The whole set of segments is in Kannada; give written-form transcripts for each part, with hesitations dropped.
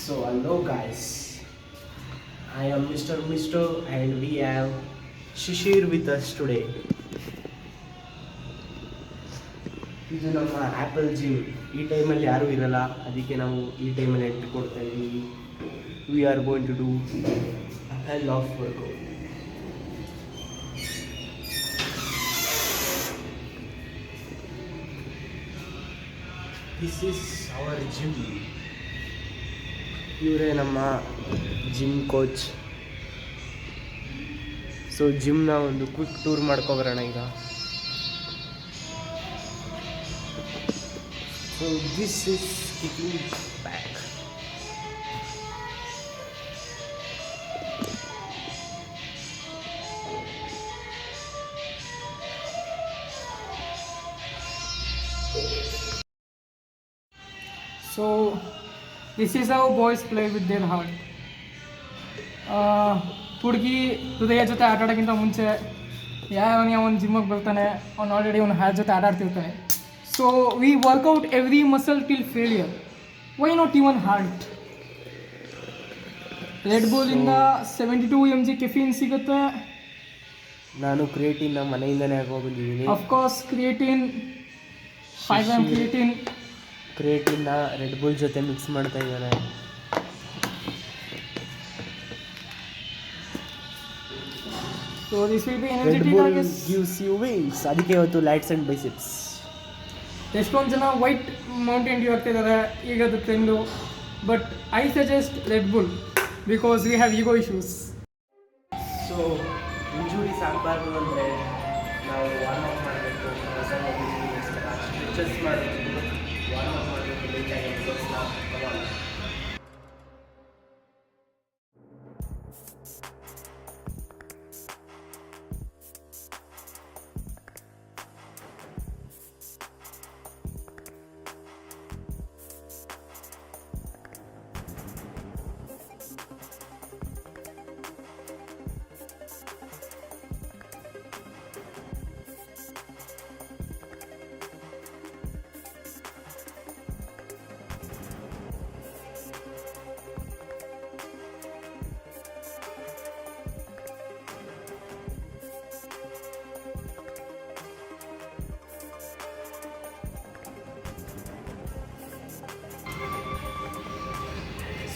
So hello guys, I am Mr. Mister and we have Shishir with us today. ಇದು ನಮ್ಮ ಆ್ಯಪಲ್ ಜಿಮ್. ಈ ಟೈಮಲ್ಲಿ ಯಾರೂ ಇರಲ್ಲ, ಅದಕ್ಕೆ ನಾವು ಈ ಟೈಮಲ್ಲಿ ಎಂಟ್ರಿ ಕೊಡ್ತಾ ಇದ್ದೀವಿ. We are going to do hell of workout. This is our gym. ಇವರೇ ನಮ್ಮ ಜಿಮ್ ಕೋಚ್. ಸೊ ಜಿಮ್ನ ಒಂದು ಕ್ವಿಕ್ ಟೂರ್ ಮಾಡ್ಕೊಬರೋಣ ಈಗ. So this is kicking back. So this is how boys play with their heart. ಹುಡುಗಿ ಹೃದಯ ಜೊತೆ ಆಟ ಆಡೋಕ್ಕಿಂತ ಮುಂಚೆ ಅವನು ಜಿಮ್ಮಿಗೆ ಬರ್ತಾನೆ, ಅವ್ನು ಆಲ್ರೆಡಿ ಅವ್ನು ಹ್ಯಾರ್ ಜೊತೆ ಆಟ ಆಡ್ತಿರ್ತಾನೆ. So we workout every muscle till failure. Why not even heart? Red ಬುಲ್ಲಿಂದ 72 mg ಕೆಫೀನ್ ಸಿಗುತ್ತೆ. ನಾನು ಕ್ರಿಯೇಟಿನ್ ಮನೆಯಿಂದನೇ ಹಾಕೊಂಡ್ಬಂದಿದ್ದೀನಿ. ಅಫ್ಕೋರ್ಸ್ ಕ್ರಿಯೇಟಿನ್ 5 mg ಕ್ರಿಯೇಟಿನ್ನ ರೆಡ್ ಬುಲ್ ಜೊತೆ ಮಿಕ್ಸ್ ಮಾಡ್ತಾ ಇದ್ದಾರೆ. So this will be Red energetic, Bull I guess. gives you wings. ಅದಕ್ಕೆ ಇವತ್ತು ಲೈಟ್ಸ್ ಆ್ಯಂಡ್ ಬೈಸಿಪ್ಸ್. ಎಷ್ಟೊಂದು ಜನ ವೈಟ್ ಮೌಂಟೇನ್ ಡ್ಯೂ ಆಗ್ತಿದ್ದಾರೆ, ಈಗ ಅದು trend. But I suggest red bull because we have ego issues. So injuries ಆಗಬಾರ್ದು ಅಂದರೆ ನಾವು ವಾರ್ಮ್ ಅಪ್ ಮಾಡಬೇಕು, ಸ್ಟ್ರೆಚಸ್ ಮಾಡಬೇಕು, ವಾರ್ಮ್ ಅಪ್ ಮಾಡಬೇಕು ಲೇಟಾಗಿ.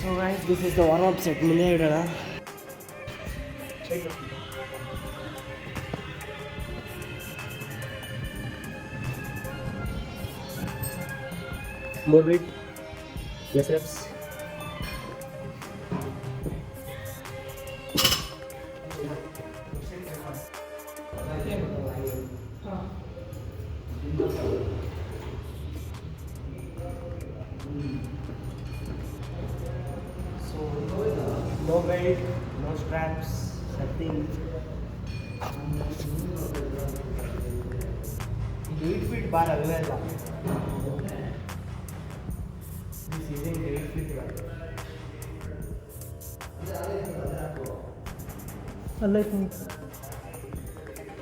So guys, this is the warm-up set. ಮುಂದೆ ಇಡೋಣ. More weight. Yes reps. No belt, no straps, nothing. 8 feet bar ಅಲ್ವೇ ಅಲ್ಲ. This isn't 8 feet bar.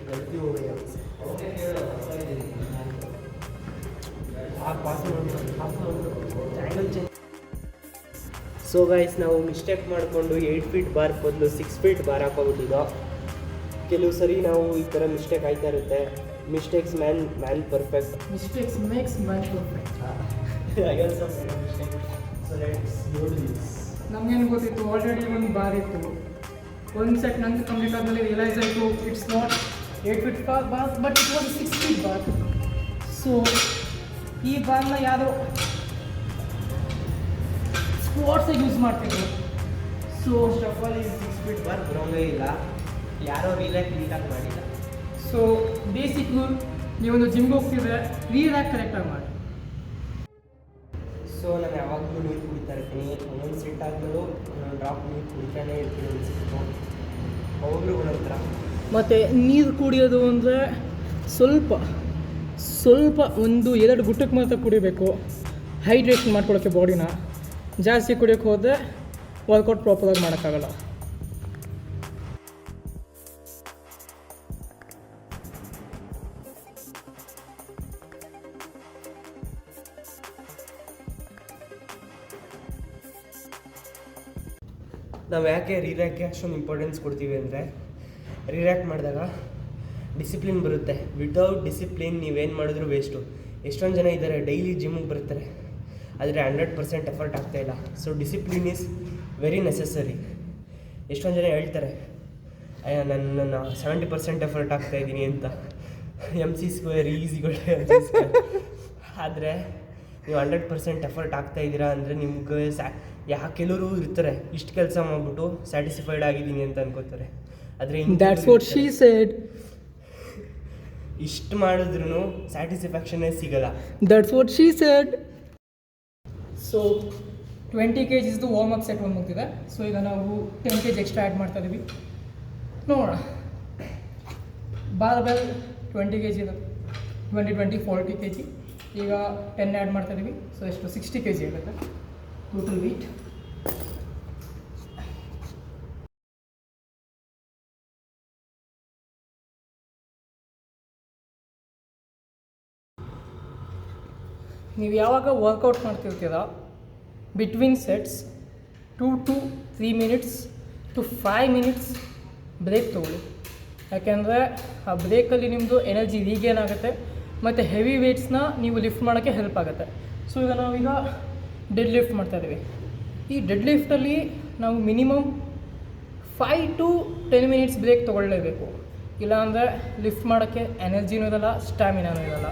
गलती हो गई हमसे. आप पास चैनल चेंज. ಸೊ ಗೈಸ್, ನಾವು ಮಿಸ್ಟೇಕ್ ಮಾಡಿಕೊಂಡು 8 ಫೀಟ್ ಬಾರ್ ಬದಲು 6 ಫೀಟ್ ಬಾರ್ ಹಾಕೋಬಿಟ್ಟಿದ್ದೋ. ಕೆಲವು ಸರಿ ನಾವು ಈ ಥರ ಮಿಸ್ಟೇಕ್ ಆಯ್ತಾ ಇರುತ್ತೆ. Mistakes man perfect. Mistakes makes man perfect. ನಮಗೇನು ಗೊತ್ತಿತ್ತು, ಆಲ್ರೆಡಿ ಒಂದು ಬಾರ್ ಇತ್ತು. ಒಂದು ಸೆಟ್ ನಂದು ಕಂಪ್ಲೀಟ್ ಆದಮೇಲೆ ರಿಯಲೈಸ್ ಆಯಿತು it's not 8 feet bar but it was 6 feet bar. So ಈ ಬಾರ್ನ ಯಾರು ಸ್ಪೋರ್ಟ್ಸಿಗೆ ಯೂಸ್ ಮಾಡ್ತಿದ್ರು. ಸೊ ಫಸ್ಟ್ ಆಫ್ ಆಲ್ ಈ 6 ಫೀಟ್ ಬಾರ್ ಬರೋಂಗೇ ಇಲ್ಲ, ಯಾರೋ ರೀಲ್ಯಾಕ್ ನೀಟಾಗಿ ಮಾಡಿಲ್ಲ. ಸೊ ಬೇಸಿಕ್ ರೂಲ್, ನೀವೊಂದು ಜಿಮ್ಗೆ ಹೋಗ್ತಿದ್ರೆ ರೀಲ್ಯಾಕ್ ಕರೆಕ್ಟಾಗಿ ಮಾಡಿ. ಸೊ ನಾನು ಯಾವಾಗಲೂ ನೀರು ಕುಡಿತಾ ಇರ್ತೀನಿ. ಒಂದೊಂದು ಸೆಟ್ ಆದಮೇಲೂ ಒಂದೊಂದು ಡ್ರಾಪ್ ನೀರು ಕುಡಿತಾನೇ ಇರ್ತೀನಿ ಅನಿಸಿತ್ತು. ಅವಾಗಲೂ ಒಂದೊಂಥರ. ಮತ್ತು ನೀರು ಕುಡಿಯೋದು ಅಂದರೆ ಸ್ವಲ್ಪ ಒಂದು 2 ಗುಟ್ಟಕ್ಕೆ ಮಾತ್ರ ಕುಡಿಬೇಕು, ಹೈಡ್ರೇಷನ್ ಮಾಡ್ಕೊಳ್ಳೋಕ್ಕೆ ಬಾಡಿನ. ಜಾಸ್ತಿ ಕುಡಿಯೋಕ್ಕೆ ಹೋದರೆ ವರ್ಕೌಟ್ ಪ್ರಾಪರಾಗಿ ಮಾಡೋಕ್ಕಾಗಲ್ಲ. ನಾವು ಯಾಕೆ ರೀರ್ಯಾಕ್ಗೆ ಅಷ್ಟೊಂದು ಇಂಪಾರ್ಟೆನ್ಸ್ ಕೊಡ್ತೀವಿ ಅಂದರೆ ರೀರ್ಯಾಕ್ಟ್ ಮಾಡಿದಾಗ ಡಿಸಿಪ್ಲಿನ್ ಬರುತ್ತೆ. ವಿತೌಟ್ ಡಿಸಿಪ್ಲಿನ್ ನೀವೇನು ಮಾಡಿದ್ರು ವೇಸ್ಟು. ಎಷ್ಟೊಂದು ಜನ ಇದ್ದಾರೆ ಡೈಲಿ ಜಿಮ್ಮಿಗೆ ಬರ್ತಾರೆ, ಆದರೆ 100% ಎಫರ್ಟ್ ಆಗ್ತಾಯಿಲ್ಲ. So discipline is very necessary. ಎಷ್ಟೊಂದು ಜನ ಹೇಳ್ತಾರೆ ನಾನು 70% ಎಫರ್ಟ್ ಆಗ್ತಾಯಿದ್ದೀನಿ ಅಂತ, MC² ಈಸಿಗಳು ಆದರೆ ನೀವು 100% ಎಫರ್ಟ್ ಆಗ್ತಾಯಿದ್ದೀರಾ ಅಂದರೆ ನಿಮ್ಗೆ ಕೆಲವರು ಇರ್ತಾರೆ ಇಷ್ಟು ಕೆಲಸ ಮಾಡಿಬಿಟ್ಟು ಸ್ಯಾಟಿಸ್ಫೈಡ್ ಆಗಿದ್ದೀನಿ ಅಂತ ಅನ್ಕೋತಾರೆ. ಆದರೆ ಇಷ್ಟು ಮಾಡಿದ್ರೂ ಸ್ಯಾಟಿಸ್ಫ್ಯಾಕ್ಷನ್ನೇ ಸಿಗಲ್ಲ. That's what she said. So 20 kg warm up set ಒಂದು ಮುಗ್ದಿದೆ. ಸೊ ಈಗ ನಾವು 10 kg ಎಕ್ಸ್ಟ್ರಾ ಆ್ಯಡ್ ಮಾಡ್ತಾ ಇದ್ದೀವಿ. ನೋಡೋಣ. ಬಾರ್ಬೆಲ್ 20 kg ಇದೆ, 40 kg. ಈಗ 10 ಆ್ಯಡ್ ಮಾಡ್ತಾ ಇದ್ದೀವಿ. ಸೊ ಎಷ್ಟು 60 kg ಆಗುತ್ತೆ ಟೋಟಲ್ ವೆಯ್ಟ್. ನೀವು ಯಾವಾಗ ವರ್ಕೌಟ್ ಮಾಡ್ತಿರ್ತೀರ between sets 2 to 3 minutes to 5 minutes break ತೊಗೊಳ್ಳಿ. ಯಾಕೆಂದರೆ ಆ ಬ್ರೇಕಲ್ಲಿ ನಿಮ್ಮದು ಎನರ್ಜಿ ರೀಗೇನ್ ಆಗುತ್ತೆ ಮತ್ತು ಹೆವಿ ವೇಟ್ಸ್ನ ನೀವು ಲಿಫ್ಟ್ ಮಾಡೋಕ್ಕೆ ಹೆಲ್ಪ್ ಆಗುತ್ತೆ. ಸೊ ಈಗ ನಾವೀಗ ಡೆಡ್ ಲಿಫ್ಟ್ ಮಾಡ್ತಾಯಿದ್ದೀವಿ. ಈ ಡೆಡ್ ಲಿಫ್ಟಲ್ಲಿ ನಾವು ಮಿನಿಮಮ್ 5 to 10 minutes ಬ್ರೇಕ್ ತೊಗೊಳ್ಳೇಬೇಕು. ಇಲ್ಲಾಂದರೆ ಲಿಫ್ಟ್ ಮಾಡೋಕ್ಕೆ ಎನರ್ಜಿನೂ ಇರಲ್ಲ, ಸ್ಟ್ಯಾಮಿನಾನೂ ಇರಲ್ಲ.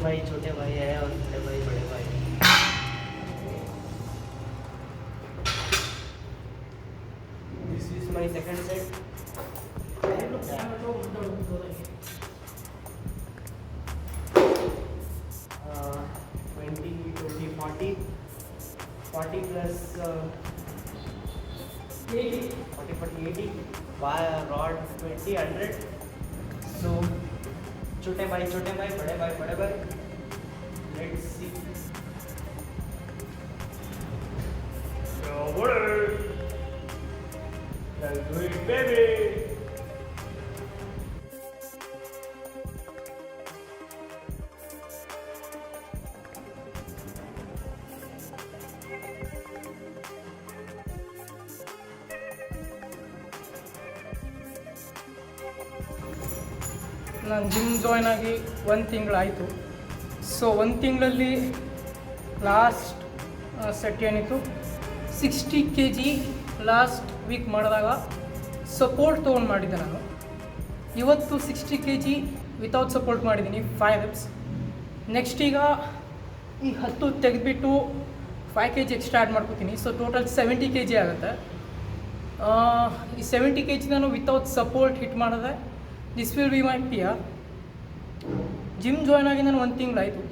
भाई छोटे भाई है और बड़े भाई बड़े भाई. This is my second set. 20, 20, 40. 40 plus 80. 40, 40, 80. By rod 20, 100. So छोटे भाई बड़े भाई. Let's see. Yo, let's do it, baby. ನಾನು ಜಿಮ್ ಜಾಯ್ನ್ ಆಗಿ 1 ತಿಂಗಳಾಯಿತು. ಸೊ 1 ತಿಂಗಳಲ್ಲಿ ಲಾಸ್ಟ್ ಸೆಟ್ ಏನಿತ್ತು 60 kg ಲಾಸ್ಟ್ ವೀಕ್ ಮಾಡಿದಾಗ ಸಪೋರ್ಟ್ ತೊಗೊಂಡು ಮಾಡಿದ್ದೆ ನಾನು. ಇವತ್ತು 60 kg ವಿತೌಟ್ ಸಪೋರ್ಟ್ ಮಾಡಿದ್ದೀನಿ 5 reps. ನೆಕ್ಸ್ಟ್ ಈಗ ಈ 10 ತೆಗೆದುಬಿಟ್ಟು 5 kg ಎಕ್ಸ್ಟ್ರಾ ಆ್ಯಡ್ ಮಾಡ್ಕೋತೀನಿ. ಸೊ ಟೋಟಲ್ 70 kg ಆಗುತ್ತೆ. ಈ 70 kg ನಾನು ವಿತೌಟ್ ಸಪೋರ್ಟ್ ಹಿಟ್ ಮಾಡಿದೆ. This will be my PR. Gym join ಆಗಿ ನಾನು 1 ತಿಂಗಳಾಯಿತು.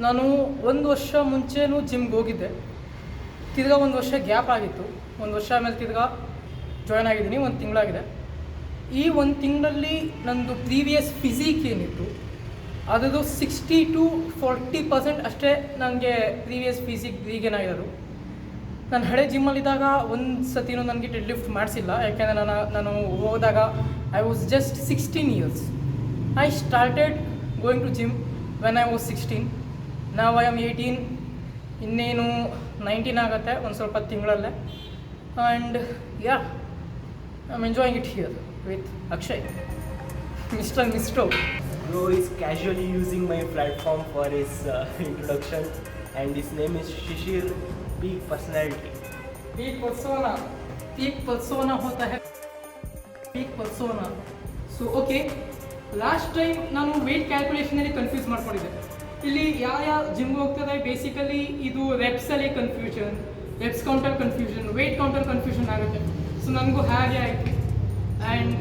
ನಾನು 1 ವರ್ಷ ಮುಂಚೆನೂ ಜಿಮ್ಗೆ ಹೋಗಿದ್ದೆ, ತಿರ್ಗಾ 1 ವರ್ಷ ಗ್ಯಾಪ್ ಆಗಿತ್ತು. 1 ವರ್ಷ ಆಮೇಲೆ ತಿರ್ಗಾ ಜಾಯ್ನ್ ಆಗಿದ್ದೀನಿ. 1 ತಿಂಗಳಾಗಿದೆ. ಈ 1 ತಿಂಗಳಲ್ಲಿ ನನ್ನದು ಪ್ರೀವಿಯಸ್ ಫಿಸಿಕ್ ಏನಿತ್ತು ಅದರದ್ದು 60 to 40% ಅಷ್ಟೇ ನನಗೆ ಪ್ರೀವಿಯಸ್ ಫಿಸಿಕ್ ಈಗೇನಾಗಿರೋದು. ನಾನು ಹಳೆ ಜಿಮ್ಮಲ್ಲಿದ್ದಾಗ ಒಂದು ಸತಿನೂ ನನಗೆ ಡೆಡ್ ಲಿಫ್ಟ್ ಮಾಡಿಸಿಲ್ಲ. ಯಾಕೆಂದರೆ ನಾನು ಹೋದಾಗ I was just 16 years. I started going to gym when I was 16. ನಾವು ಐ ಆಮ್ 18. ಇನ್ನೇನು 19 ಆಗುತ್ತೆ ಒಂದು ಸ್ವಲ್ಪ ತಿಂಗಳಲ್ಲೇ. And yeah I am enjoying it here with Akshay, mister ಮಿಸ್ಟೋ. Bro is casually using my platform for his introduction, and his name is Shishir, Peak Personality. Peak persona होता है peak persona. So okay, last time ನಾನು ವೆಯ್ಟ್ ಕ್ಯಾಲ್ಕುಲೇಷನಲ್ಲಿ ಕನ್ಫ್ಯೂಸ್ ಮಾಡ್ಕೊಂಡಿದ್ದೆ. ಇಲ್ಲಿ ಯಾವ ಜಿಮ್ಗೆ ಹೋಗ್ತದೆ ಬೇಸಿಕಲಿ ಇದು ರೆಪ್ಸಲ್ಲಿ confusion, reps counter confusion, weight counter confusion ಆಗುತ್ತೆ. ಸೊ ನನಗೂ ಹಾಗೆ ಆಯಿತು. And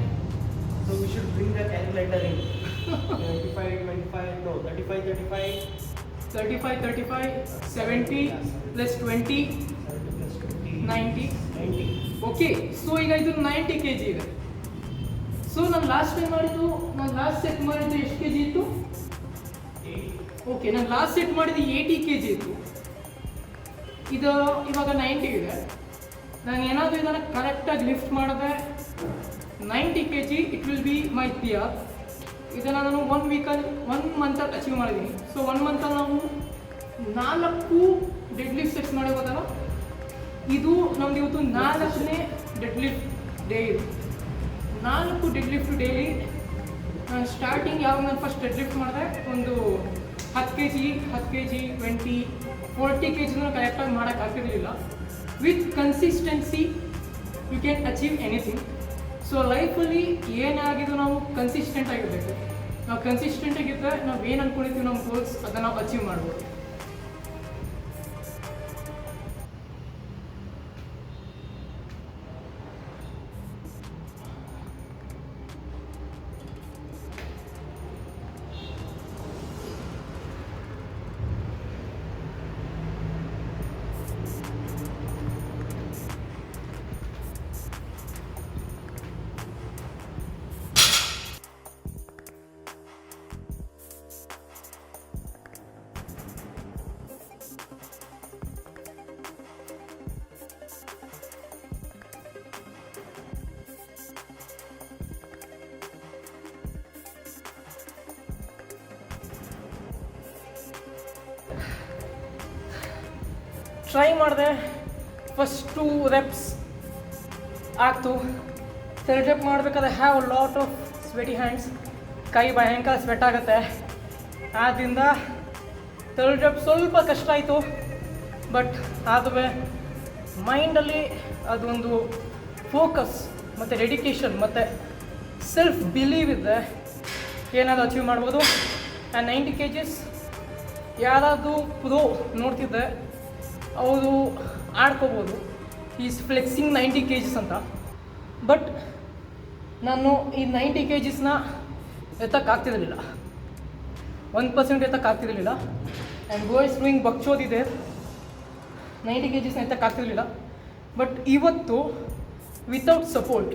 So we should bring the calculator in. 35, no, 35, 70 plus 20 70 plus 20, 90. 90. Okay, so ಈಗ ಇದು 90 kg ಇದೆ. ಸೊ ನಾನು ಲಾಸ್ಟ್ ಸೆಟ್ ಮಾಡಿದ್ದು ಎಷ್ಟು kg ಇತ್ತು? ಓಕೆ, ನಾನು ಲಾಸ್ಟ್ ಸೆಟ್ ಮಾಡಿದ್ದು 80 kg ಇತ್ತು. ಇದು ಇವಾಗ 90 ಇದೆ. ನಾನು ಏನಾದರೂ ಇದನ್ನು ಕರೆಕ್ಟಾಗಿ ಲಿಫ್ಟ್ ಮಾಡಿದ್ರೆ 90 kg it will be my PR. ಇದನ್ನು ನಾನು 1 ಮಂತಲ್ಲಿ ಅಚೀವ್ ಮಾಡಿದ್ದೀನಿ. ಸೊ 1 ಮಂತಲ್ಲಿ ನಾವು 4 ಡೆಡ್ ಲಿಫ್ಟ್ ಸೆಟ್ಸ್ ಮಾಡಿರೋದಲ್ಲ, ಇದು ನಮ್ದು ಇವತ್ತು 4ನೇ ಡೆಡ್ ಲಿಫ್ಟ್ ಡೇ. ಇದು 4 ಡೆಡ್ ಲಿಫ್ಟ್ ಡೇಲಿ. ನಾನು ಸ್ಟಾರ್ಟಿಂಗ್ ಯಾವಾಗ ನಾನು ಫಸ್ಟ್ ಡೆಡ್ ಲಿಫ್ಟ್ ಮಾಡಿದೆ, ಒಂದು 10 kg 20 40 kg ಕರೆಕ್ಟಾಗಿ ಮಾಡೋಕ್ಕಾಗ್ತಿರ್ಲಿಲ್ಲ. With consistency you can achieve anything. So ಲೈಫಲ್ಲಿ ಏನಾಗಿದ್ದು ನಾವು ಕನ್ಸಿಸ್ಟೆಂಟ್ ಆಗಿರಬೇಕು. ನಾವು ಕನ್ಸಿಸ್ಟೆಂಟ್ ಆಗಿದ್ದರೆ ನಾವು ಏನು ಅಂದ್ಕೊಂಡಿರ್ತೀವಿ ನಮ್ಮ ಗೋಲ್ಸ್ ಅದನ್ನು ನಾವು ಅಚೀವ್ ಮಾಡ್ಬೋದು. ಟ್ರೈ ಮಾಡಿದೆ. First 2 reps ಆಗ್ತು. 3rd rep ಮಾಡಬೇಕಾದ್ರೆ ಹ್ಯಾವ್ ಲಾಟ್ ಆಫ್ ಸ್ವೆಟಿ ಹ್ಯಾಂಡ್ಸ್. ಕೈ ಭಯಂಕರ ಸ್ವೆಟ್ ಆಗುತ್ತೆ. ಆದ್ದರಿಂದ 3rd rep ಸ್ವಲ್ಪ ಕಷ್ಟ ಆಯಿತು. ಬಟ್ ಆದರೂ ಮೈಂಡಲ್ಲಿ ಅದೊಂದು ಫೋಕಸ್ ಮತ್ತು ಡೆಡಿಕೇಶನ್ ಮತ್ತು ಸೆಲ್ಫ್ ಬಿಲೀವ್ ಇದ್ದರೆ ಏನಾದರೂ ಅಚೀವ್ ಮಾಡ್ಬೋದು. 90 kgs ಯಾರಾದರೂ ಪ್ರೋ ನೋಡ್ತಿದ್ದೆ ಅವರು ಆಡ್ಕೋಬೋದು, ಈಸ್ ಫ್ಲೆಕ್ಸಿಂಗ್ 90 kgs ಅಂತ. ಬಟ್ ನಾನು ಈ 90 kgsನ ಎತ್ತಕ್ಕಾಗ್ತಿರಲಿಲ್ಲ, 1% ಎತ್ತಕ್ಕಾಗ್ತಿರಲಿಲ್ಲ. ಆ್ಯಂಡ್ ಗೋ ಇಸ್ ಡೂಯಿಂಗ್ ಬಕ್ಚೋದಿದೆ, 90 kgsನ ಎತ್ತಕ್ಕಾಗ್ತಿರಲಿಲ್ಲ. ಬಟ್ ಇವತ್ತು without support,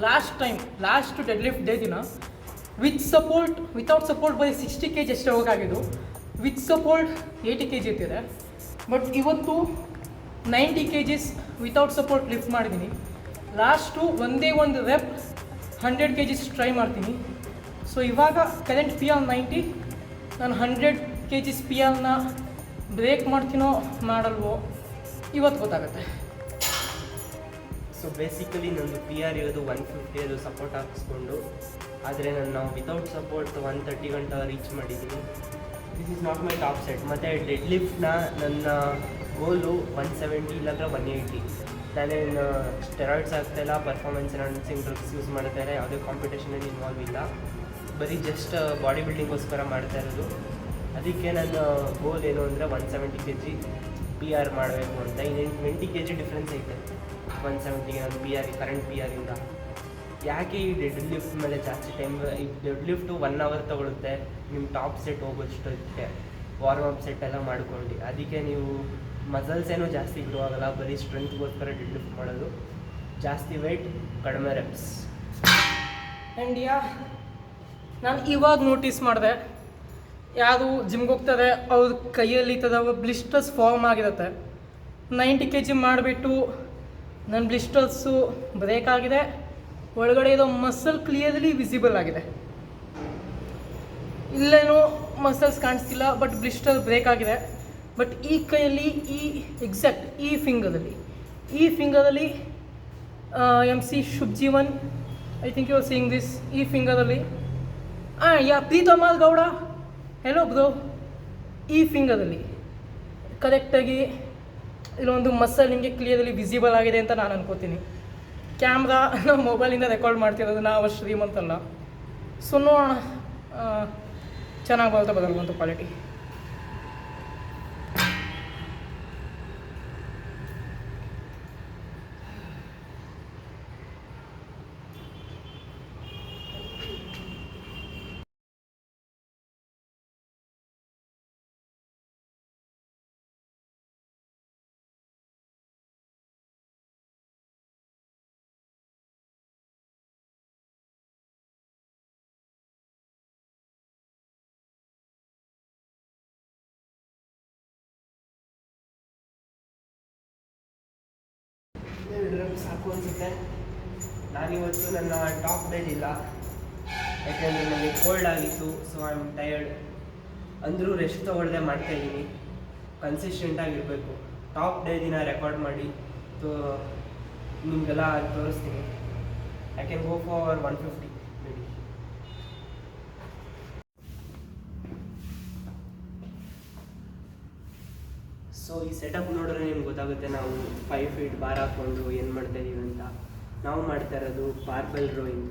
last deadlift day ದಿನ ವಿತೌಟ್ ಸಪೋರ್ಟ್ ಬರೀ 60 kg ಅಷ್ಟೇ ಹೋಗಾಗಿದ್ದು. ವಿತ್ ಸಪೋರ್ಟ್ 80 kg ಇರ್ತಿದೆ. ಬಟ್ ಇವತ್ತು 90 kgs ವಿತೌಟ್ ಸಪೋರ್ಟ್ ಲಿಫ್ಟ್ ಮಾಡಿದ್ದೀನಿ. ಲಾಸ್ಟು ಒಂದೇ ಒಂದು ರೆಪ್ 100 kgs ಟ್ರೈ ಮಾಡ್ತೀನಿ. ಸೊ ಇವಾಗ ಕರೆಂಟ್ PR 90. ನಾನು 100 kgs PRನ ಬ್ರೇಕ್ ಮಾಡ್ತೀನೋ ಮಾಡಲ್ವೋ ಇವತ್ತು ಗೊತ್ತಾಗುತ್ತೆ. ಸೊ ಬೇಸಿಕಲಿ ನಂದು PR ಇರೋದು 150, ಅದು ಸಪೋರ್ಟ್ ಹಾಕಿಸ್ಕೊಂಡು. ಆದರೆ ನಾನು ವಿತೌಟ್ ಸಪೋರ್ಟ್ 130 ಗಂಟ ರೀಚ್ ಮಾಡಿದ್ದೀನಿ. This is not my top set. ಮತ್ತು ಡೆಡ್ ಲಿಫ್ಟ್ನ ನನ್ನ ಗೋಲು 170 ಇಲ್ಲಾಂದ್ರೆ 180. ನಾನೇನು ಸ್ಟೆರಾಯ್ಡ್ಸ್ ಆಗ್ತಾಯಿಲ್ಲ, ಪರ್ಫಾರ್ಮೆನ್ಸ್ ಎನ್ಹಾನ್ಸಿಂಗ್ ಡ್ರಗ್ಸ್ ಯೂಸ್ ಮಾಡ್ತಾಯಿಲ್ಲ, ಯಾವುದೇ ಕಾಂಪಿಟೇಷನಲ್ಲಿ ಇನ್ವಾಲ್ವ್ ಇಲ್ಲ, ಬರೀ ಜಸ್ಟ್ ಬಾಡಿ ಬಿಲ್ಡಿಂಗೋಸ್ಕರ ಮಾಡ್ತಾ ಇರೋದು. ಅದಕ್ಕೆ ನನ್ನ ಗೋಲ್ ಏನು ಅಂದರೆ 170 kg PR ಮಾಡಬೇಕು ಅಂತ. ಇನ್ನೇನು 20 kg ಡಿಫ್ರೆನ್ಸ್ ಐತೆ 170ಗೆ ನನ್ನ ಕರೆಂಟ್ PR ಇಂದ. ಯಾಕೆ ಈ ಡೆಡ್ ಲಿಫ್ಟ್ ಮೇಲೆ ಜಾಸ್ತಿ ಟೈಮ್, ಈ ಡೆಡ್ ಲಿಫ್ಟು 1 hour ತೊಗೊಳುತ್ತೆ ನಿಮ್ಮ ಟಾಪ್ ಸೆಟ್ ಹೋಗೋಷ್ಟಕ್ಕೆ, ವಾರ್ಮ್ ಅಪ್ ಸೆಟ್ ಎಲ್ಲ ಮಾಡ್ಕೊಂಡು. ಅದಕ್ಕೆ ನೀವು ಮಸಲ್ಸ್ ಏನೂ ಜಾಸ್ತಿ ಗ್ರೋ ಆಗೋಲ್ಲ, ಬರೀ ಸ್ಟ್ರೆಂತ್ಗೋಸ್ಕರ ಡೆಡ್ ಲಿಫ್ಟ್ ಮಾಡೋದು. ಜಾಸ್ತಿ ವೆಯ್ಟ್, ಕಡಿಮೆ ರೆಪ್ಸ್. ಆ್ಯಂಡ್ ನಾನು ಇವಾಗ ನೋಟಿಸ್ ಮಾಡಿದೆ, ಯಾರು ಜಿಮ್ಗೆ ಹೋಗ್ತಾರೆ ಅವ್ರ ಕೈಯಲ್ಲಿ ಈ ಥರ ಬ್ಲಿಸ್ಟರ್ಸ್ ಫಾರ್ಮ್ ಆಗಿರುತ್ತೆ. 90 kg ಮಾಡಿಬಿಟ್ಟು ನನ್ನ ಬ್ಲಿಸ್ಟರ್ಸು ಬ್ರೇಕ್ ಆಗಿದೆ. ಒಳಗಡೆ ಇರೋ ಮಸಲ್ ಕ್ಲಿಯರ್ಲಿ ವಿಸಿಬಲ್ ಆಗಿದೆ. ಇಲ್ಲೇನೋ ಮಸಲ್ಸ್ ಕಾಣಿಸ್ತಿಲ್ಲ, ಬಟ್ ಬ್ಲಿಸ್ಟರ್ ಬ್ರೇಕ್ ಆಗಿದೆ. ಬಟ್ ಈ ಕೈಯಲ್ಲಿ ಎಕ್ಸಾಕ್ಟ್ ಈ ಫಿಂಗರಲ್ಲಿ MC Shubhjeevan, I think you are seeing this. ಈ ಫಿಂಗರಲ್ಲಿ ಪ್ರೀತಮಾಲ್ ಗೌಡ, ಹೆಲೋ ಬ್ರೋ. ಈ ಫಿಂಗರಲ್ಲಿ ಕರೆಕ್ಟಾಗಿ ಇಲ್ಲೊಂದು ಮಸಲ್ ನಿಮಗೆ ಕ್ಲಿಯರ್ಲಿ ವಿಸಿಬಲ್ ಆಗಿದೆ ಅಂತ ನಾನು ಅನ್ಕೋತೀನಿ. ಕ್ಯಾಮ್ರಾ ನಾವು ಮೊಬೈಲಿಂದ ರೆಕಾರ್ಡ್ ಮಾಡ್ತಿರೋದು, ನಾವು ಶ್ರೀಮಂತಲ್ಲ. ಸೊ ನೋಡೋಣ ಚೆನ್ನಾಗಿ ಬದಲುವಂಥ ಕ್ವಾಲಿಟಿ. ಡ್ರಮ್ ಸಾಕು ಅನಿಸುತ್ತೆ. ನಾನಿವತ್ತು ನನ್ನ ಟಾಪ್ ಡೇಲ್ ಇಲ್ಲ, ಯಾಕೆಂದರೆ ನನಗೆ ಕೋಲ್ಡ್ ಆಗಿತ್ತು. So I am tired. ಅಂದರೂ ರೆಸ್ಟ್ ತೊಗೊಳ್ದೆ ಮಾಡ್ತಾಯಿದ್ದೀನಿ. ಕನ್ಸಿಸ್ಟೆಂಟಾಗಿರಬೇಕು. ಟಾಪ್ ಡೇ ದಿನ ರೆಕಾರ್ಡ್ ಮಾಡಿ ನಿಮಗೆಲ್ಲ ತೋರಿಸ್ತೀನಿ. I can go for 150 maybe. So ಈ ಸೆಟಪ್ ನೋಡಿದ್ರೆ ನಿಮ್ಗೆ ಗೊತ್ತಾಗುತ್ತೆ ನಾವು 5 ಫೀಟ್ ಬಾರ್ ಹಾಕ್ಕೊಂಡು ಏನು ಮಾಡ್ತಾಯಿದ್ದೀವಿ ಅಂತ. ನಾವು ಮಾಡ್ತಾ ಇರೋದು barbell rowing.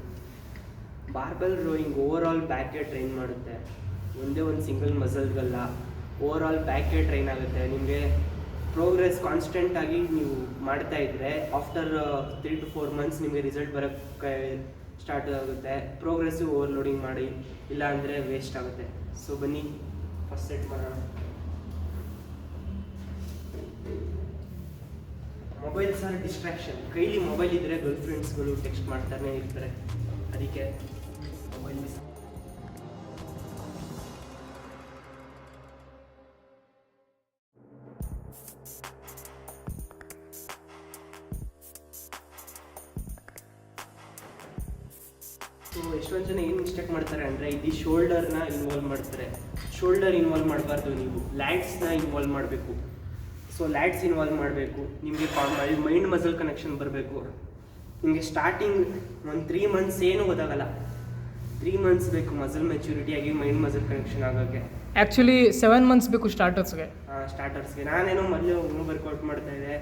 Barbell rowing over all ಬ್ಯಾಕ್ಗೆ ಟ್ರೈನ್ ಮಾಡುತ್ತೆ, ಒಂದೇ ಒಂದು ಸಿಂಗಲ್ ಮಸಲ್ಗಲ್ಲ. ಓವರ್ ಆಲ್ ಬ್ಯಾಕ್ಗೆ ಟ್ರೈನ್ ಆಗುತ್ತೆ. ನಿಮಗೆ ಪ್ರೋಗ್ರೆಸ್ ಕಾನ್ಸ್ಟೆಂಟಾಗಿ ನೀವು ಮಾಡ್ತಾ ಇದ್ದರೆ ಆಫ್ಟರ್ 3 to 4 months ನಿಮಗೆ ರಿಸಲ್ಟ್ ಬರೋಕ್ಕೆ ಸ್ಟಾರ್ಟ್ ಆಗುತ್ತೆ. ಪ್ರೋಗ್ರೆಸ್ಸಿವ್ ಓವರ್ಲೋಡಿಂಗ್ ಮಾಡಿ, ಇಲ್ಲ ಅಂದರೆ ವೇಸ್ಟ್ ಆಗುತ್ತೆ. ಸೊ ಬನ್ನಿ ಫಸ್ಟ್ ಸೆಟ್ ಮಾಡೋಣ. Mobiles are distraction. ಕೈಲಿ ಮೊಬೈಲ್ ಇದ್ದರೆ ಗರ್ಲ್ ಫ್ರೆಂಡ್ಸ್ಗಳು ಟೆಕ್ಸ್ಟ್ ಮಾಡ್ತಾನೆ ಇರ್ತಾರೆ, ಅದಕ್ಕೆ ಮೊಬೈಲ್ ಮಿಸ್. ಸೊ ಎಷ್ಟೊಂದು ಜನ ಏನು ಮಿಸ್ಟೇಕ್ ಮಾಡ್ತಾರೆ ಅಂದರೆ ಇಲ್ಲಿ ಶೋಲ್ಡರ್ನ ಇನ್ವಾಲ್ವ್ ಮಾಡ್ತಾರೆ. ಶೋಲ್ಡರ್ ಇನ್ವಾಲ್ವ್ ಮಾಡಬಾರ್ದು, ನೀವು ಲ್ಯಾಟ್ಸ್ನ ಇನ್ವಾಲ್ವ್ ಮಾಡಬೇಕು. ಸೊ ಲ್ಯಾಟ್ಸ್ ಇನ್ವಾಲ್ವ್ ಮಾಡಬೇಕು. ನಿಮಗೆ ಮೈಂಡ್ ಮಸಲ್ ಕನೆಕ್ಷನ್ ಬರಬೇಕು. ನಿಮಗೆ ಸ್ಟಾರ್ಟಿಂಗ್ ಒಂದು 3 months ಏನು ಗೊತ್ತಾಗಲ್ಲ. 3 months ಬೇಕು ಮಸಲ್ ಮೆಚುರಿಟಿಯಾಗಿ ಮೈಂಡ್ ಮಸಲ್ ಕನೆಕ್ಷನ್ ಆಗೋಕ್ಕೆ. ಆ್ಯಕ್ಚುಲಿ 7 months ಬೇಕು ಸ್ಟಾರ್ಟರ್ಸ್ಗೆ. ನಾನೇನೋ ಮೊದಲು ವರ್ಕೌಟ್ ಮಾಡ್ತಾಯಿದ್ದೆ.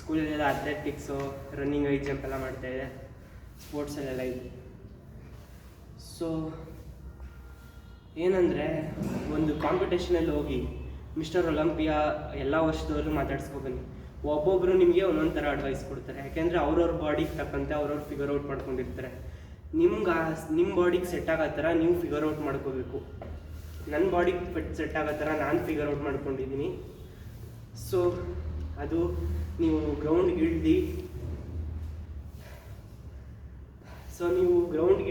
ಸ್ಕೂಲಲ್ಲೆಲ್ಲ ಅಥ್ಲೆಟಿಕ್ಸು, ರನ್ನಿಂಗ್, ಹೈ ಜಂಪ್ ಎಲ್ಲ ಮಾಡ್ತಾಯಿದ್ದೆ. ಸ್ಪೋರ್ಟ್ಸಲ್ಲೆಲ್ಲ ಇದೆ. ಸೊ ಏನಂದರೆ ಒಂದು ಕಾಂಪಿಟೇಷನಲ್ಲಿ ಹೋಗಿ ಮಿಸ್ಟರ್ ಒಲಂಪಿಯಾ ಎಲ್ಲ ವರ್ಷದವರೆಗೂ ಮಾತಾಡ್ಸ್ಕೊಬನ್ನಿ. ಒಬ್ಬೊಬ್ಬರು ನಿಮಗೆ ಒಂದೊಂದು ಥರ ಅಡ್ವೈಸ್ ಕೊಡ್ತಾರೆ. ಯಾಕೆಂದರೆ ಅವ್ರವ್ರ ಬಾಡಿಗೆ ತಕ್ಕಂತೆ ಅವ್ರವ್ರು ಫಿಗರ್ ಔಟ್ ಮಾಡ್ಕೊಂಡಿರ್ತಾರೆ. ನಿಮ್ಮ ಬಾಡಿಗೆ ಸೆಟ್ ಆಗೋ ಥರ ನೀವು ಫಿಗರ್ ಔಟ್ ಮಾಡ್ಕೋಬೇಕು. ನನ್ನ ಬಾಡಿಗೆ ಸೆಟ್ ಆಗೋ ಥರ ನಾನು ಫಿಗರ್ ಔಟ್ ಮಾಡ್ಕೊಂಡಿದ್ದೀನಿ. ಸೊ ಅದು ನೀವು ಗ್ರೌಂಡ್ಗೆ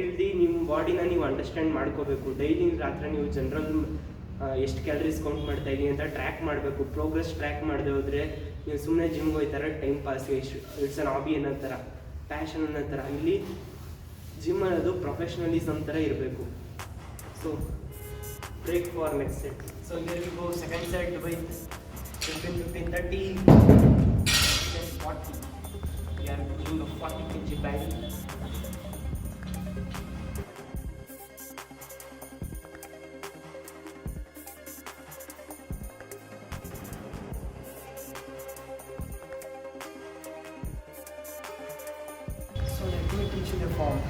ಇಳ್ದು ನಿಮ್ಮ ಬಾಡಿನ ನೀವು ಅಂಡರ್ಸ್ಟ್ಯಾಂಡ್ ಮಾಡ್ಕೋಬೇಕು. ಡೈಲಿ ರಾತ್ರಿ ನೀವು ಜನರಲ್ ಎಷ್ಟು ಕ್ಯಾಲರೀಸ್ ಕೌಂಟ್ ಮಾಡ್ತಾ ಇದ್ದೀನಿ ಅಂತ ಟ್ರ್ಯಾಕ್ ಮಾಡಬೇಕು. ಪ್ರೋಗ್ರೆಸ್ ಟ್ರ್ಯಾಕ್ ಮಾಡದೆ ಹೋದರೆ ನೀವು ಸುಮ್ಮನೆ ಜಿಮ್ಗೆ ಹೋಗ್ತಾರೆ, ಟೈಮ್ ಪಾಸ್ಗೆ. ಇಟ್ಸ್ ಅನ್ ಹಾಬಿ ಅನ್ನೋ ಥರ, ಪ್ಯಾಷನ್ ಅನ್ನೋ ಥರ. ಇಲ್ಲಿ ಜಿಮ್ ಅನ್ನೋದು ಪ್ರೊಫೆಷ್ನಲಿಸಮ್ ಥರ ಇರಬೇಕು. So break for next set. So here we go. Second set by 15, 30, 40. We are doing a 40 kg bag. So let me teach you the form.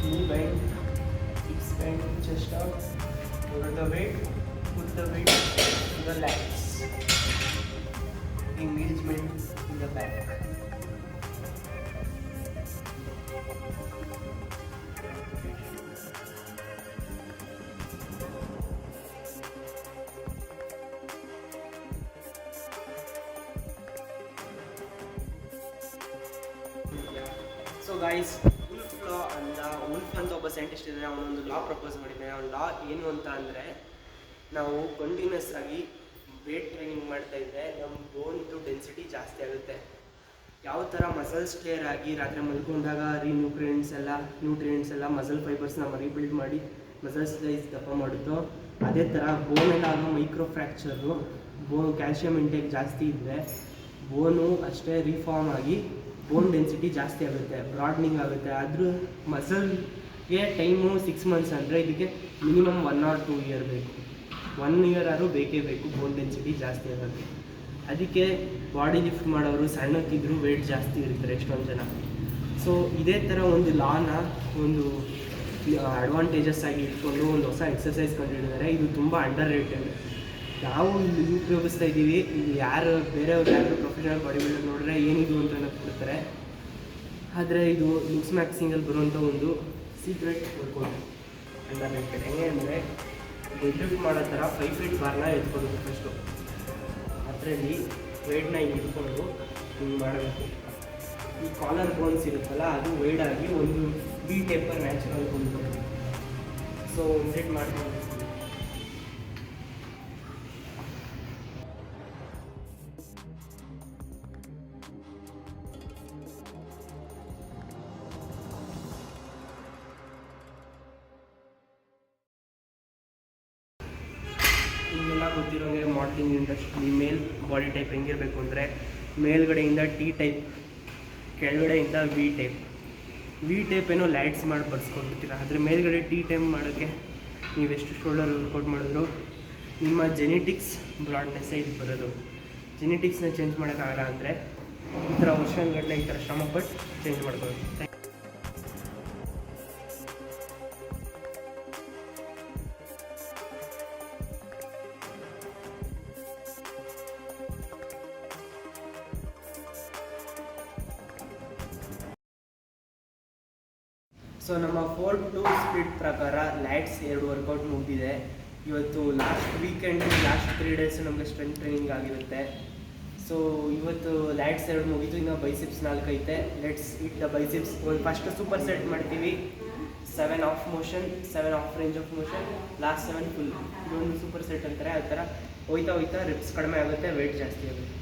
Knee bend, hips bend, chest up, lower the weight, put the weight to the legs. Engagement in the back. So guys, Wolff law ಅಂತ ಒಬ್ಬ ಸೈಂಟಿಸ್ಟ್ ಇದ್ದಾರೆ. ಅವನೊಂದು ಲಾ ಪ್ರಪೋಸ್ ಮಾಡಿದ್ದಾನೆ. ಅವನ ಲಾ ಏನು ಅಂತ ಅಂದರೆ, ನಾವು ಕಂಟಿನ್ಯೂಸ್ ಆಗಿ ವೇಟ್ ಟ್ರೈನಿಂಗ್ ಮಾಡ್ತಾ ಇದ್ದರೆ ನಮ್ಮ ಬೋನ್ದು ಡೆನ್ಸಿಟಿ ಜಾಸ್ತಿ ಆಗುತ್ತೆ. ಯಾವ ಥರ ಮಸಲ್ಸ್ ಟೇರ್ ಆಗಿ ರಾತ್ರಿ ಮಲ್ಕೊಂಡಾಗ ನ್ಯೂಟ್ರಿಯೆಂಟ್ಸ್ ಎಲ್ಲ ಮಸಲ್ ಫೈಬರ್ಸ್ನ ರೀಬಿಲ್ಡ್ ಮಾಡಿ ಮಸಲ್ ಸೈಜ್ ದಪ್ಪ ಮಾಡುತ್ತೋ, ಅದೇ ಥರ ಬೋನಲ್ಲಾಗೋ ಮೈಕ್ರೋ ಫ್ರ್ಯಾಕ್ಚರು, ಕ್ಯಾಲ್ಶಿಯಂ ಇಂಟೇಕ್ ಜಾಸ್ತಿ ಇದ್ದರೆ ಬೋನು ಅಷ್ಟೇ ರೀಫಾರ್ಮ್ ಆಗಿ ಬೋನ್ ಡೆನ್ಸಿಟಿ ಜಾಸ್ತಿ ಆಗುತ್ತೆ, ಬ್ರಾಡ್ನಿಂಗ್ ಆಗುತ್ತೆ. ಆದರೂ ಮಸಲ್ಗೆ ಟೈಮು 6 months ಅಂದರೆ ಇದಕ್ಕೆ ಮಿನಿಮಮ್ 1 or 2 year ಬೇಕು. 1 year ಆದರೂ ಬೇಕೇ ಬೇಕು ಬೋನ್ ಡೆನ್ಸಿಟಿ ಜಾಸ್ತಿ ಆಗೋಕ್ಕೆ. ಅದಕ್ಕೆ ಬಾಡಿ ಲಿಫ್ಟ್ ಮಾಡೋರು ಸಣ್ಣಕ್ಕಿದ್ರು ವೆಯ್ಟ್ ಜಾಸ್ತಿ ಇರ್ತಾರೆ ಎಷ್ಟೊಂದು ಜನ. ಸೊ ಇದೇ ಥರ ಒಂದು ಲಾನ ಒಂದು ಅಡ್ವಾಂಟೇಜಸ್ ಆಗಿ ಇಟ್ಕೊಂಡು ಒಂದು ಹೊಸ ಎಕ್ಸಸೈಸ್ ಕಂಡುಹಿಡಿದಾರೆ. ಇದು ತುಂಬ ಅಂಡರ್ ರೇಟೆಡ್. ನಾವು ಉಪಯೋಗಿಸ್ತಾ ಇದ್ದೀವಿ. ಬೇರೆಯವ್ರು ಯಾರು ಪ್ರೊಫೆಷನಲ್ ಬಾಡಿ ಬಿಲ್ಡರ್ ನೋಡಿದ್ರೆ ಏನಿದು ಅಂತ ಕೊಡ್ತಾರೆ. ಆದರೆ ಇದು ಲುಕ್ಸ್ ಮ್ಯಾಕ್ಸಿಂಗಲ್ಲಿ ಬರುವಂಥ ಒಂದು ಸೀಕ್ರೆಟ್ ವರ್ಕೌಟ್ ಅಂಡರ್ ರೇಟೆಡ್. ಹೆಂಗೆ ಅಂದರೆ ಡೆಡ್ಲಿಫ್ಟ್ ಮಾಡೋ ಥರ 5 feet ಬಾರ್ನ ಎತ್ಕೊಬೇಕು. ಫಸ್ಟು ಅದರಲ್ಲಿ ವೆಯ್ಟ್ನ ಹಿಂಗೆ ಇಟ್ಕೊಂಡು ಹಿಂಗೆ ಮಾಡಬೇಕು. ಈ ಕಾಲರ್ ಬೋನ್ಸ್ ಇರುತ್ತಲ್ಲ ಅದು ವೈಡಾಗಿ ಒಂದು ಬಿ ಟೇಪರ್ ನ್ಯಾಚುರಲ್ ಕೊಂಡ್ಕೊಬೇಕು. ಸೊ ಒಂದು ಸೆಟ್ ಮಾಡ್ಕೊಂಡು ಗೊತ್ತಿರೋಂಗೆ ಮಾಡಲಿಂಗ್ ಇಂಡಸ್ಟ್ರಿ ಮೇಲ್ ಬಾಡಿ ಟೈಪ್ ಹೆಂಗಿರಬೇಕು ಅಂದರೆ ಮೇಲ್ಗಡೆಯಿಂದ ಟಿ ಟೈಪ್, ಕೆಳಗಡೆಯಿಂದ ವಿ ಟೈಪ್ ಏನೋ ಲೈಟ್ಸ್ ಮಾಡಿ ಬರ್ಸ್ಕೊಬಿಡ್ತೀರ. ಅದ್ರ ಮೇಲ್ಗಡೆ ಟಿ ಟೈಪ್ ಮಾಡೋಕ್ಕೆ ನೀವೆಷ್ಟು ಶೋಲ್ಡರ್ ವರ್ಕೌಟ್ ಮಾಡಿದ್ರು ನಿಮ್ಮ ಜೆನೆಟಿಕ್ಸ್ ಬ್ರಾಡ್ನೆಸ್ಸೇ ಇದು ಬರೋದು. ಜೆನೆಟಿಕ್ಸ್ನ ಚೇಂಜ್ ಮಾಡೋಕ್ಕಾಗಲ್ಲ ಅಂದರೆ ಈ ಥರ ವರ್ಷಗಟ್ಟಲೆ ಈ ಥರ ಶ್ರಮಪಟ್ಟು ಚೇಂಜ್ ಮಾಡ್ಕೊಳ್ಳೋದು. ಸೊ ನಮ್ಮ 4-2 ಸ್ಪ್ಲಿಟ್ ಪ್ರಕಾರ ಲ್ಯಾಟ್ಸ್ 2 ವರ್ಕೌಟ್ ಮುಗಿದಿದೆ. ಇವತ್ತು ಲಾಸ್ಟ್ ವೀಕೆಂಡ್, ಲಾಸ್ಟ್ 3 ಡೇಸ್ ನಮಗೆ ಸ್ಟ್ರೆಂತ್ ಟ್ರೈನಿಂಗ್ ಆಗಿರುತ್ತೆ. ಸೊ ಇವತ್ತು ಲ್ಯಾಟ್ಸ್ 2 ಮುಗಿತು, ಇನ್ನು ಬೈಸಿಪ್ಸ್ 4 ಐತೆ. Let's it the biceps. ಒಂದು ಫಸ್ಟ್ ಸೂಪರ್ ಸೆಟ್ ಮಾಡ್ತೀವಿ, 7 of motion, 7 of range of motion, last 7 full. ಇದೊಂದು ಸೂಪರ್ ಸೆಟ್ ಅಂತಾರೆ. ಆ ಥರ ಹೋಯ್ತಾ ರಿಪ್ಸ್ ಕಡಿಮೆ ಆಗುತ್ತೆ, ವೆಯ್ಟ್ ಜಾಸ್ತಿ ಆಗುತ್ತೆ.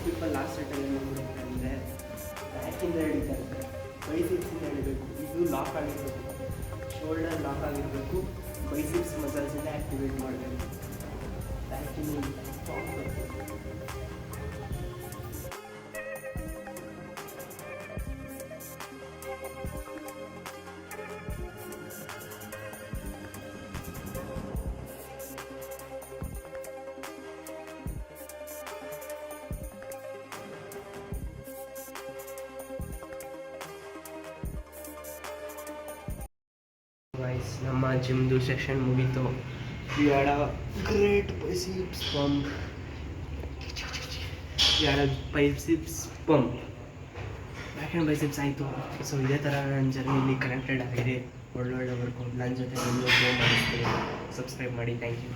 ಪೀಪಲ್ ಲಾಸ್ಟ್ ಸೆಟಲ್ಲಿ ಅಂದರೆ ಬ್ಯಾಕಿಂದ ಹಿಡಿತಾರೆ, ಬೈಸಿಪ್ಸಿಂದ ಹಿಡಿಬೇಕು. ಇದು ಲಾಕ್ ಆಗಿರಬೇಕು, ಶೋಲ್ಡರ್ ಲಾಕ್ ಆಗಿರಬೇಕು, ಬೈಸಿಪ್ಸ್ ಮಸಲ್ಸಿಂದ ಆ್ಯಕ್ಟಿವೇಟ್ ಮಾಡಬೇಕು. ಬ್ಯಾಕಿಂದ ಸ್ಟಾಪ್ ಬರ್ತದೆ. ಗೈಸ್, ನಮ್ಮ ಜಿಮ್ದು ಸೆಷನ್ ಮುಗೀತು. We had a great biceps pump. Back and biceps ಆಯಿತು. ಸೊ ಇದೇ ಥರ ನನ್ನ ಜರ್ನಿಲಿ ಕನೆಕ್ಟೆಡ್ ಆಗಿದೆ. ಒಳ್ಳೊಳ್ಳೆ ವರ್ಕೌಟ್ ನನ್ನ ಜೊತೆ ನೀವು ಗೋ ಮಾಡಿಸ್ತೀನಿ. ಸಬ್ಸ್ಕ್ರೈಬ್ ಮಾಡಿ. Thank you.